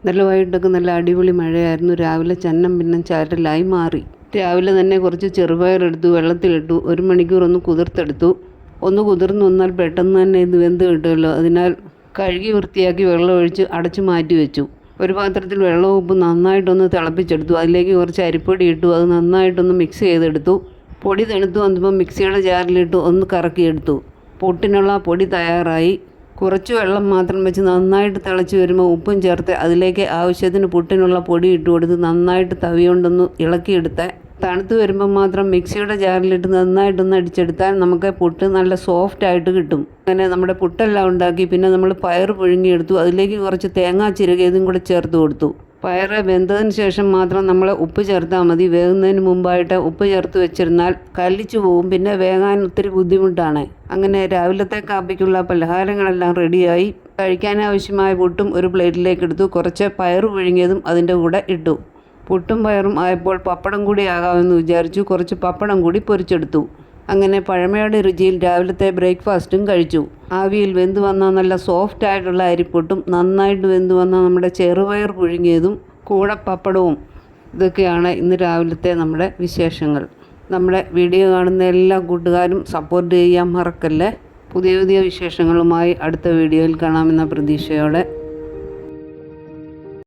ഇന്നലെ വൈകിട്ടൊക്കെ നല്ല അടിപൊളി മഴയായിരുന്നു. രാവിലെ ചന്നം പിന്നെ ചാറ്റലായി മാറി. രാവിലെ തന്നെ കുറച്ച് ചെറുപയറെടുത്തു, വെള്ളത്തിലിട്ടു. 1 മണിക്കൂർ ഒന്ന് കുതിർത്തെടുത്തു. ഒന്ന് കുതിർന്ന് വന്നാൽ പെട്ടെന്ന് തന്നെ ഇത് വെന്ത് കിട്ടുമല്ലോ. അതിനാൽ കഴുകി വൃത്തിയാക്കി വെള്ളമൊഴിച്ച് അടച്ചു മാറ്റി വെച്ചു. ഒരു പാത്രത്തിൽ വെള്ളവും ഉപ്പും നന്നായിട്ടൊന്ന് തിളപ്പിച്ചെടുത്തു. അതിലേക്ക് കുറച്ച് അരിപ്പൊടി ഇട്ടു. അത് നന്നായിട്ടൊന്ന് മിക്സ് ചെയ്തെടുത്തു. പൊടി തണുത്തു വന്നപ്പോൾ മിക്സിയുടെ ജാറിലിട്ട് ഒന്ന് കറക്കിയെടുത്തു. പുട്ടിനുള്ള പൊടി തയ്യാറായി. കുറച്ച് വെള്ളം മാത്രം വെച്ച് നന്നായിട്ട് തിളച്ച് വരുമ്പോൾ ഉപ്പും ചേർത്ത് അതിലേക്ക് ആവശ്യത്തിന് പുട്ടിനുള്ള പൊടി ഇട്ട് കൊടുത്ത് നന്നായിട്ട് തവി കൊണ്ടൊന്ന് ഇളക്കിയെടുത്ത് തണുത്ത് വരുമ്പോൾ മാത്രം മിക്സിയുടെ ജാറിലിട്ട് നന്നായിട്ടൊന്ന് അടിച്ചെടുത്താൽ നമുക്ക് പുട്ട് നല്ല സോഫ്റ്റായിട്ട് കിട്ടും. അങ്ങനെ നമ്മുടെ പുട്ടെല്ലാം ഉണ്ടാക്കി. പിന്നെ നമ്മൾ പയർ പുഴുങ്ങിയെടുത്തു. അതിലേക്ക് കുറച്ച് തേങ്ങാ ചിരകിയതും കൂടെ ചേർത്ത് കൊടുത്തു. പയറ് വെന്തതിന് ശേഷം മാത്രം നമ്മൾ ഉപ്പ് ചേർത്താൽ മതി. വേകുന്നതിന് മുമ്പായിട്ട് ഉപ്പ് ചേർത്ത് വെച്ചിരുന്നാൽ കല്ലിച്ചു പോവും. പിന്നെ വേകാൻ ഒത്തിരി ബുദ്ധിമുട്ടാണ്. അങ്ങനെ രാവിലത്തെ കാപ്പിക്കുള്ള പലഹാരങ്ങളെല്ലാം റെഡിയായി. കഴിക്കാനാവശ്യമായ പുട്ടും ഒരു പ്ലേറ്റിലേക്ക് എടുത്തു. കുറച്ച് പയർ പുഴുങ്ങിയതും അതിൻ്റെ കൂടെ ഇട്ടു. പുട്ടും പയറും ആയപ്പോൾ പപ്പടം കൂടി ആകാമെന്ന് വിചാരിച്ചു. കുറച്ച് പപ്പടം കൂടി പൊരിച്ചെടുത്തു. അങ്ങനെ പഴമയുടെ രുചിയിൽ രാവിലത്തെ ബ്രേക്ക്ഫാസ്റ്റും കഴിച്ചു. ആവിയിൽ വെന്ത് വന്ന നല്ല സോഫ്റ്റ് ആയിട്ടുള്ള അരിപ്പൊട്ടും നന്നായിട്ട് വെന്ത് വന്ന നമ്മുടെ ചെറുപയർ പുഴുങ്ങിയതും കൂടെ പപ്പടവും, ഇതൊക്കെയാണ് ഇന്ന് രാവിലത്തെ നമ്മുടെ വിശേഷങ്ങൾ. നമ്മുടെ വീഡിയോ കാണുന്ന എല്ലാ കൂട്ടുകാരും സപ്പോർട്ട് ചെയ്യാൻ മറക്കല്ലേ. പുതിയ പുതിയ വിശേഷങ്ങളുമായി അടുത്ത വീഡിയോയിൽ കാണാമെന്ന പ്രതീക്ഷയോടെ